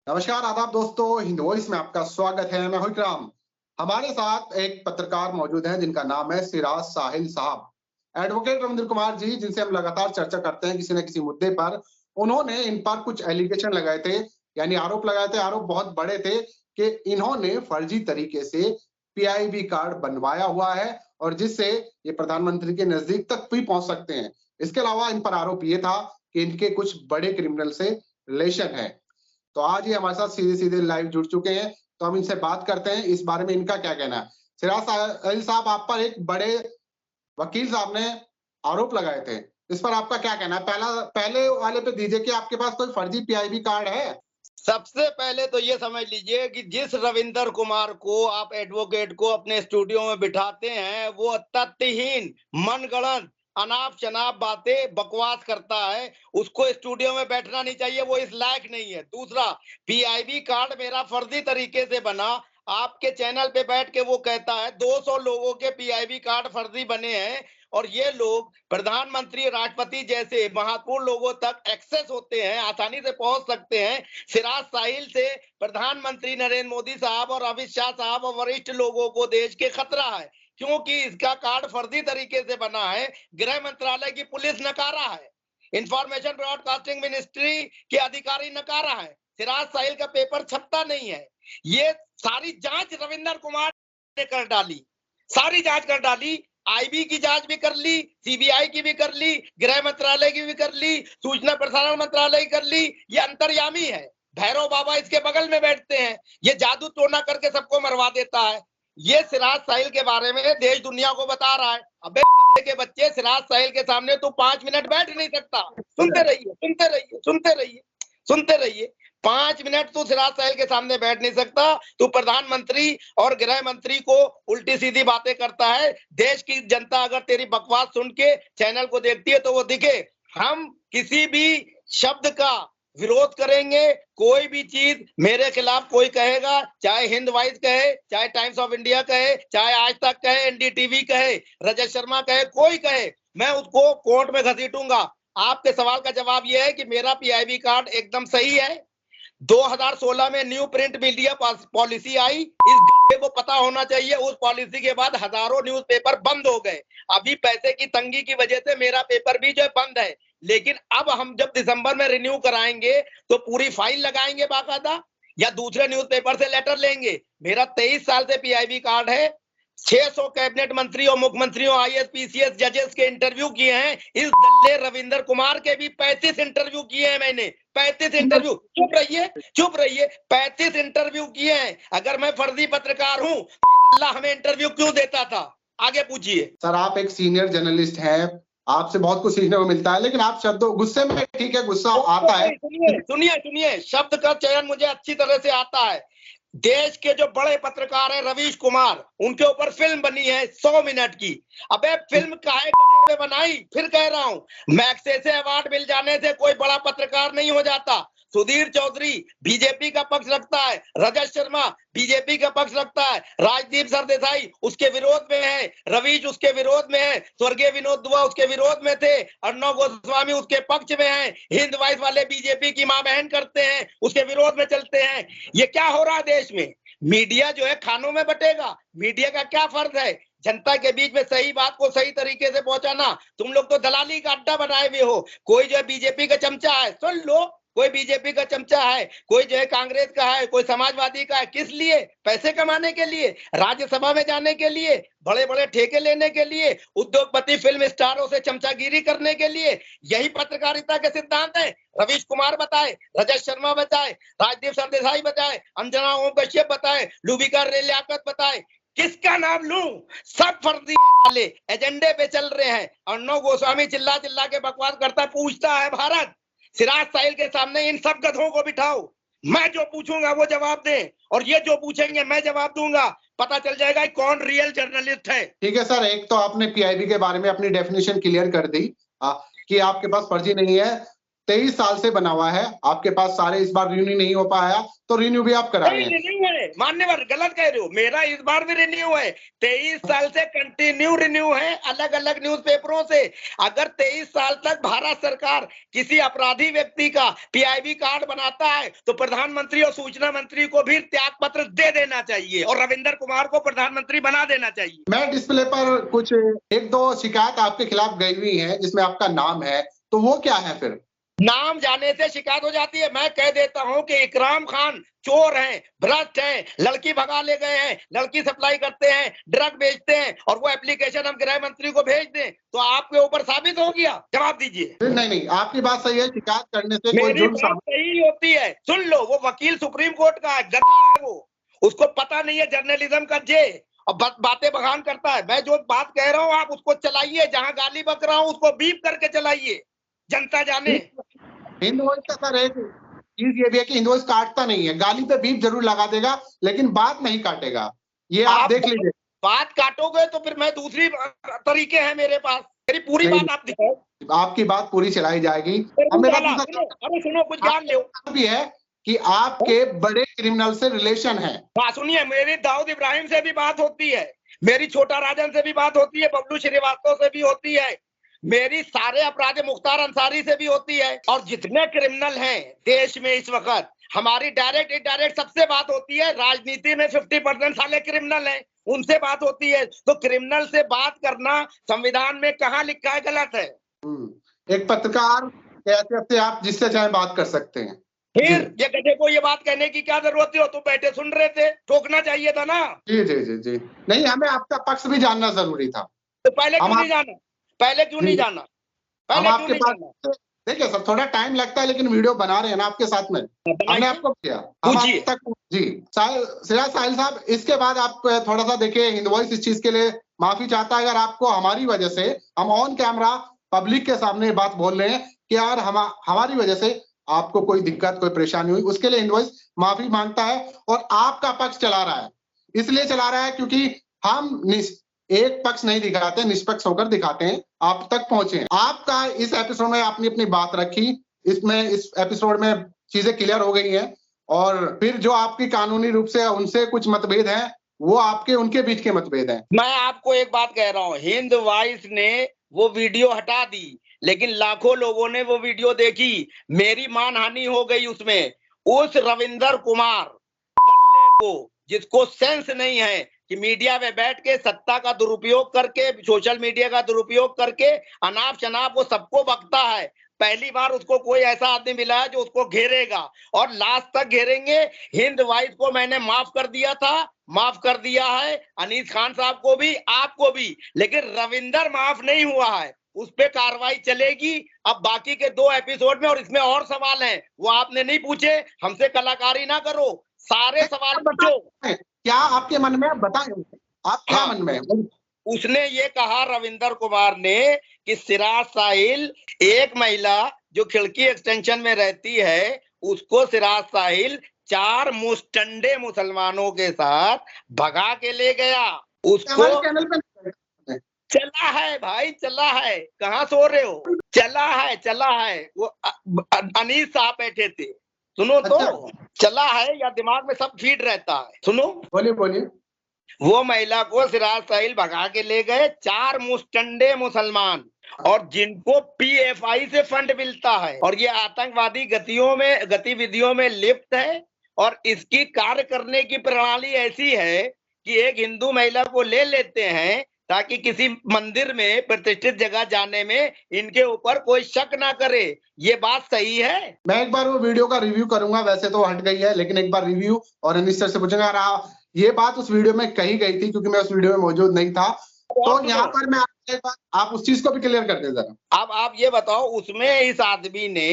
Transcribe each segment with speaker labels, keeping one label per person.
Speaker 1: नमस्कार, आदाब दोस्तों, हिंद वॉइस में आपका स्वागत है। मैं हूं इकराम। हमारे साथ एक पत्रकार मौजूद हैं जिनका नाम है सिराज साहिल साहब। एडवोकेट रविंद्र कुमार जी, जिनसे हम लगातार चर्चा करते हैं किसी न किसी मुद्दे पर, उन्होंने इन पर कुछ एलिगेशन लगाए थे, यानी आरोप लगाए थे। आरोप बहुत बड़े थे कि इन्होंने फर्जी तरीके से पीआईबी कार्ड बनवाया हुआ है और जिससे ये प्रधानमंत्री के नजदीक तक भी पहुंच सकते हैं। इसके अलावा इन पर आरोप ये था कि इनके कुछ बड़े क्रिमिनल से रिलेशन है। तो आज ये हमारे साथ सीधे-सीधे लाइव जुड़ चुके हैं, तो हम इनसे बात करते हैं इस बारे में इनका क्या कहना है। सिराज साहिल साहब, आप पर एक बड़े वकील साहब ने आरोप लगाए थे। इस पर आपका क्या कहना है? पहले वाले पे दीजिए कि आपके पास कोई फर्जी पीआईबी कार्ड है?
Speaker 2: सबसे पहले तो ये समझ लीजिए कि जिस रविंदर कुमार को आप एडवोकेट को अपने स्टूडियो में बिठाते हैं, वो तथ्यहीन, मनगढ़ंत, अनाप-शनाप बातें बकवास करता है। उसको स्टूडियो में बैठना नहीं चाहिए, वो इस लायक नहीं है। दूसरा, पीआईबी कार्ड मेरा फर्जी तरीके से बना, आपके चैनल पे बैठ के वो कहता है 200 लोगों के पीआईबी कार्ड फर्जी बने हैं और ये लोग प्रधानमंत्री, राष्ट्रपति जैसे महत्वपूर्ण लोगों तक एक्सेस होते हैं, आसानी से पहुंच सकते हैं। सिराज साहिल से प्रधानमंत्री नरेंद्र मोदी साहब और अमित शाह साहब और वरिष्ठ लोगों को देश के खतरा है, क्योंकि इसका कार्ड फर्जी तरीके से बना है। गृह मंत्रालय की पुलिस नकारा है, इंफॉर्मेशन ब्रॉडकास्टिंग मिनिस्ट्री के अधिकारी नकारा है, सिराज साहिल का पेपर छपता नहीं है। ये सारी जांच रविंदर कुमार ने कर डाली, सारी जांच कर डाली। आईबी की जांच भी कर ली, सीबीआई की भी कर ली, गृह मंत्रालय की भी कर ली, सूचना प्रसारण मंत्रालय की कर ली। ये अंतर्यामी है, भैरव बाबा इसके बगल में बैठते हैं, ये जादू टोना करके सबको मरवा देता है। ये सिराज साहिल के बारे में देश दुनिया को बता रहा है। अबे गधे के बच्चे, सिराज साहिल के सामने तू 5 मिनट बैठ नहीं सकता। सुनते रहिए, सुनते रहिए, सुनते रहिए, सुनते रहिए। 5 मिनट तू सिराज साहिल के सामने बैठ नहीं सकता। तू प्रधानमंत्री और गृह मंत्री को उल्टी सीधी बातें करता है। देश की जनता अगर तेरी बकवास सुन के चैनल को देखती है तो वो दिखे। हम किसी भी शब्द का विरोध करेंगे। कोई भी चीज मेरे खिलाफ कोई कहेगा, चाहे हिंद वाइज कहे, चाहे टाइम्स ऑफ इंडिया कहे, चाहे आज तक कहे, एनडीटीवी कहे, रजत शर्मा कहे, कोई कहे, मैं उसको कोर्ट में घसीटूंगा। आपके सवाल का जवाब यह है कि मेरा पीआईबी कार्ड एकदम सही है। 2016 में न्यू प्रिंट मीडिया पॉलिसी आई, इस गधे को पता होना चाहिए। उस पॉलिसी के बाद हजारों न्यूज़पेपर बंद हो गए। अभी पैसे की तंगी की वजह से मेरा पेपर भी जो है बंद है, लेकिन अब हम जब दिसंबर में रिन्यू कराएंगे तो पूरी फाइल लगाएंगे बाकायदा, या दूसरे न्यूज़पेपर से लेटर लेंगे। मेरा 23 साल से पीआईबी कार्ड है। 600 कैबिनेट मंत्री और मुख्यमंत्रियों, आईएएस पीसीएस जजेस के इंटरव्यू किए हैं। इस दल्ले रविंदर कुमार के भी 35 इंटरव्यू किए हैं मैंने। 35 इंटरव्यू। चुप रहिए, चुप रहिए। 35 इंटरव्यू किए हैं। अगर मैं फर्जी पत्रकार हूं तो अल्लाह हमें इंटरव्यू क्यों देता था? आगे पूछिए।
Speaker 1: सर, आप एक सीनियर जर्नलिस्ट हैं, आपसे बहुत कुछ सीखने को मिलता है, लेकिन आप शब्दों गुस्से में, ठीक है, गुस्सा आता है।
Speaker 2: सुनिए सुनिए सुनिए, शब्द का चयन मुझे अच्छी तरह से आता है। देश के जो बड़े पत्रकार हैं रवीश कुमार, उनके ऊपर फिल्म बनी है 100 मिनट की। अबे फिल्म काहे गधे पे बनाई? फिर कह रहा हूं, मैग्सेसे अवार्ड मिल जाने से कोई बड़ा पत्रकार नहीं हो जाता। सुधीर चौधरी बीजेपी का पक्ष रखता है, रजत शर्मा बीजेपी का पक्ष रखता है, राजदीप सरदेसाई उसके विरोध में है, रवीश उसके विरोध में है, स्वर्गीय विनोद दुआ उसके विरोध में थे, अर्णव गोस्वामी उसके पक्ष में है, हिंद वाइस वाले बीजेपी की मां बहन करते हैं, उसके विरोध में चलते हैं। ये क्या हो रहा है देश में? मीडिया जो है खानों में बटेगा। मीडिया का क्या फर्ज है? जनता के बीच में सही बात को सही तरीके से पहुंचाना। तुम लोग तो दलाली का अड्डा बनाए हुए हो। कोई जो है बीजेपी का चमचा है, सुन लो, कोई बीजेपी का चमचा है, कोई जो है कांग्रेस का है, कोई समाजवादी का है। किस लिए? पैसे कमाने के लिए, राज्यसभा में जाने के लिए, बड़े बड़े ठेके लेने के लिए, उद्योगपति फिल्म स्टारों से चमचागिरी करने के लिए। यही पत्रकारिता के सिद्धांत है। रवीश कुमार बताए, रजत शर्मा बताए, राजदीप सरदेसाई बताए, अंजना ओम कश्यप बताए, लुबिका लियाकत बताए। किसका नाम लूं? सब फर्जी वाले एजेंडे पे चल रहे हैं। अर्णव गोस्वामी चिल्ला चिल्ला के बकवास करता है, पूछता है भारत। सिराज साहिल के सामने इन सब गधों को बिठाओ, मैं जो पूछूंगा वो जवाब दें, और ये जो पूछेंगे मैं जवाब दूंगा। पता चल जाएगा कौन रियल जर्नलिस्ट है।
Speaker 1: ठीक है सर, एक तो आपने पीआईबी के बारे में अपनी डेफिनेशन क्लियर कर दी कि आपके पास फर्जी नहीं है। 23 साल से बना हुआ है, आपके पास सारे इस बार रिन्यू नहीं हो पाया तो रिन्यू भी आप करा रहे हैं।
Speaker 2: रिन्यू है, मान्यवर गलत कह रहे हो, मेरा इस बार भी रिन्यू है। 23 साल से कंटिन्यू रिन्यू है अलग अलग न्यूज़पेपरों से। अगर 23 साल तक भारत सरकार किसी अपराधी व्यक्ति का पीआईबी कार्ड बनाता है तो प्रधानमंत्री और सूचना मंत्री को भी त्याग पत्र दे देना चाहिए और रविंदर कुमार को प्रधानमंत्री बना देना चाहिए।
Speaker 1: मैं डिस्प्ले पर कुछ 1-2 शिकायत आपके खिलाफ गई हुई है जिसमें आपका नाम है, तो वो क्या है फिर?
Speaker 2: नाम जाने से शिकायत हो जाती है। मैं कह देता हूं कि इकराम खान चोर हैं, भ्रष्ट हैं, लड़की भगा ले गए हैं, लड़की सप्लाई करते हैं, ड्रग बेचते हैं और वो एप्लीकेशन हम गृह मंत्री को भेज दें तो आपके ऊपर साबित हो गया? जवाब दीजिए।
Speaker 1: नहीं, आपकी बात सही है, शिकायत करने से कोई
Speaker 2: मेरी
Speaker 1: जुर्म
Speaker 2: बात सही होती है। सुन लो, वो वकील सुप्रीम कोर्ट का है, गधा है वो, उसको पता नहीं है जर्नलिज्म का जे और बातें बखान करता है। मैं जो बात कह रहा हूँ आप उसको चलाइए, जहां गाली बक रहा हूँ उसको बीप करके चलाइए, जनता जाने।
Speaker 1: हिंद वॉइस का सर एक चीज ये भी है कि हिंद वॉइस काटता नहीं है, गाली पे बीप जरूर लगा देगा लेकिन बात नहीं काटेगा, ये आप देख लीजिए।
Speaker 2: बात काटोगे तो फिर मैं दूसरी तरीके हैं मेरे पास, मेरी पूरी बात आप दिखाओ।
Speaker 1: आपकी बात पूरी चलाई जाएगी।
Speaker 2: अरे सुनो, कुछ ज्ञान लो
Speaker 1: भी है कि आपके बड़े क्रिमिनल से रिलेशन है।
Speaker 2: हाँ सुनिए, मेरी दाऊद इब्राहिम से भी बात होती है, मेरी छोटा राजन से भी बात होती है, बबलू श्रीवास्तव से भी होती है, मेरी सारे अपराधी मुख्तार अंसारी से भी होती है और जितने क्रिमिनल हैं देश में इस वक्त हमारी डायरेक्ट इनडायरेक्ट सबसे बात होती है। राजनीति में 50% साले क्रिमिनल हैं, उनसे बात होती है। तो क्रिमिनल से बात करना संविधान में कहाँ लिखा है? गलत है।
Speaker 1: एक पत्रकार कैसे आप जिससे चाहे बात कर सकते हैं।
Speaker 2: फिर ये गधे को ये बात कहने की क्या जरूरत थी? तो बैठे सुन रहे थे, ठोकना चाहिए था ना।
Speaker 1: जी नहीं, हमें आपका पक्ष भी जानना जरूरी था।
Speaker 2: तो पहले क्यों नहीं जाना? पहले क्यों नहीं जाना?
Speaker 1: हम आपके पास देखिए सर, थोड़ा टाइम लगता है लेकिन वीडियो बना रहे हैं ना आपके साथ में, हमने आपको किया हम आप तक। जी सिराज साहिल साहब, इसके बाद आप थोड़ा सा देखिए, हिंद वॉइस इस चीज के लिए माफी चाहता है अगर आपको हमारी वजह से, हम ऑन कैमरा पब्लिक के सामने बात बोल रहे हैं कि यार हमारी वजह से आपको कोई दिक्कत कोई परेशानी हुई, उसके लिए हिंद वॉइस माफी मांगता है और आपका पक्ष चला रहा है। इसलिए चला रहा है क्योंकि हम एक पक्ष नहीं दिखाते, निष्पक्ष होकर दिखाते हैं, आप तक पहुंचे। आपका इस एपिसोड में आपने अपनी बात रखी, इस एपिसोड में चीजें क्लियर हो गई हैं और फिर जो आपकी कानूनी रूप से उनसे कुछ मतभेद हैं वो आपके उनके बीच के मतभेद हैं।
Speaker 2: मैं आपको एक बात कह रहा हूँ, हिंद वॉइस ने वो वीडियो हटा दी लेकिन लाखों लोगों ने वो वीडियो देखी, मेरी मानहानि हो गई उसमें। उस रविंदर कुमार को, जिसको सेंस नहीं है कि मीडिया में बैठ के सत्ता का दुरुपयोग करके, सोशल मीडिया का दुरुपयोग करके अनाप शनाप वो सबको बकता है, पहली बार उसको कोई ऐसा आदमी मिला है जो उसको घेरेगा और लास्ट तक घेरेंगे। हिंद वॉइस को मैंने माफ कर दिया था, माफ कर दिया है, अनीस खान साहब को भी, आपको भी, लेकिन रविंदर माफ नहीं हुआ है, उस पे कार्रवाई चलेगी। अब बाकी के 2 एपिसोड में, और इसमें और सवाल हैं वो आपने नहीं पूछे, हमसे कलाकारी ना करो, सारे सवाल पूछो।
Speaker 1: क्या आपके मन में, आप बताएं आप क्या मन में?
Speaker 2: उसने ये कहा रविंदर कुमार ने कि सिराज साहिल, एक महिला जो खिड़की एक्सटेंशन में रहती है उसको सिराज साहिल 4 मुस्टंडे मुसलमानों के साथ भगा के ले गया। उसको
Speaker 1: चैनल पे
Speaker 2: चला है भाई, चला है, कहाँ सो रहे हो? चला है वो अनीस साहब बैठे थे, सुनो तो, चला है या दिमाग में सब फीड रहता है? सुनो,
Speaker 1: बोलिए।
Speaker 2: वो महिला को सिराज साहिल भगा के ले गए 4 मुस्टंडे मुसलमान, और जिनको पीएफआई से फंड मिलता है और ये आतंकवादी गतिविधियों में लिप्त है। और इसकी कार्य करने की प्रणाली ऐसी है कि एक हिंदू महिला को ले लेते हैं ताकि किसी मंदिर में, प्रतिष्ठित जगह जाने में इनके ऊपर कोई शक ना करे। ये बात सही है?
Speaker 1: मैं एक बार वो वीडियो का रिव्यू करूंगा, वैसे तो हट गई है लेकिन एक बार रिव्यू और अनीस सर से पूछूंगा। ये बात उस वीडियो में कही गई थी क्योंकि मैं उस वीडियो में मौजूद नहीं था, तो यहाँ पर मैं एक बात, आप उस चीज को भी क्लियर कर दे जरा।
Speaker 2: अब आप ये बताओ, उसमें इस आदमी ने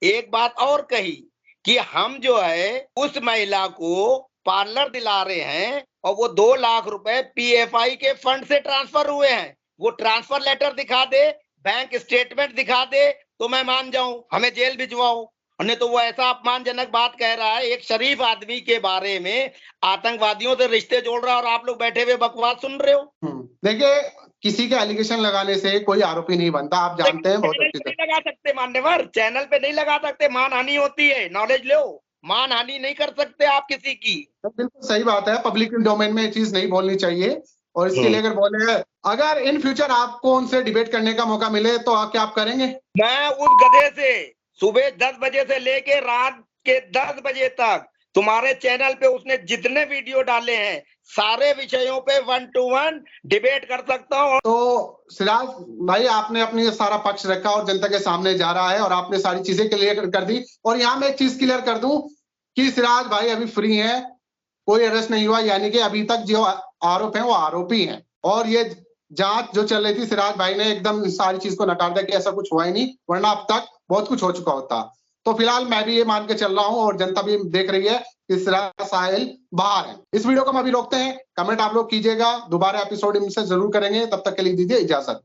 Speaker 2: एक बात और कही कि हम जो है उस महिला को पार्लर दिला रहे हैं और वो 2 लाख रुपए पीएफआई के फंड से ट्रांसफर हुए हैं। वो ट्रांसफर लेटर दिखा दे, बैंक स्टेटमेंट दिखा दे तो मैं मान जाऊं, हमें जेल भिजवाओ। नहीं तो वो ऐसा अपमानजनक बात कह रहा है एक शरीफ आदमी के बारे में, आतंकवादियों से रिश्ते जोड़ रहा है और आप लोग बैठे हुए बकवास सुन रहे हो।
Speaker 1: देखिए, किसी के एलिगेशन लगाने से कोई आरोपी नहीं बनता, आप जानते हैं बहुत अच्छी
Speaker 2: नहीं
Speaker 1: तरह।
Speaker 2: लगा सकते मान्यवर, चैनल पे नहीं लगा सकते, मानहानि होती है, नॉलेज लो, मानहानि नहीं कर सकते आप किसी की।
Speaker 1: तो बिल्कुल सही बात है, पब्लिक डोमेन में ये चीज नहीं बोलनी चाहिए। और इसके लिए अगर बोले, अगर इन फ्यूचर आपको उनसे डिबेट करने का मौका मिले तो क्या आप करेंगे?
Speaker 2: मैं उस गधे से सुबह 10 बजे से लेके रात के 10 बजे तक तुम्हारे चैनल पे उसने जितने वीडियो डाले हैं सारे विषयों पे 1 to 1 डिबेट कर सकता हूँ।
Speaker 1: तो सिराज भाई, आपने अपनी सारा पक्ष रखा और जनता के सामने जा रहा है और आपने सारी चीजें क्लियर कर दी। और यहाँ मैं एक चीज क्लियर कर दूं कि सिराज भाई अभी फ्री हैं, कोई अरेस्ट नहीं हुआ, यानी कि अभी तक जो आरोप है वो आरोपी हैं। और ये जांच जो चल रही थी, सिराज भाई ने एकदम सारी चीज को नकार दिया कि ऐसा कुछ हुआ ही नहीं, वरना अब तक बहुत कुछ हो चुका होता। तो फिलहाल मैं भी ये मान के चल रहा हूं और जनता भी देख रही है कि सिराज साहिल बाहर है। इस वीडियो को हम अभी रोकते हैं, कमेंट आप लोग कीजिएगा, दोबारा एपिसोड इनसे जरूर करेंगे, तब तक के लिए दीजिए इजाजत।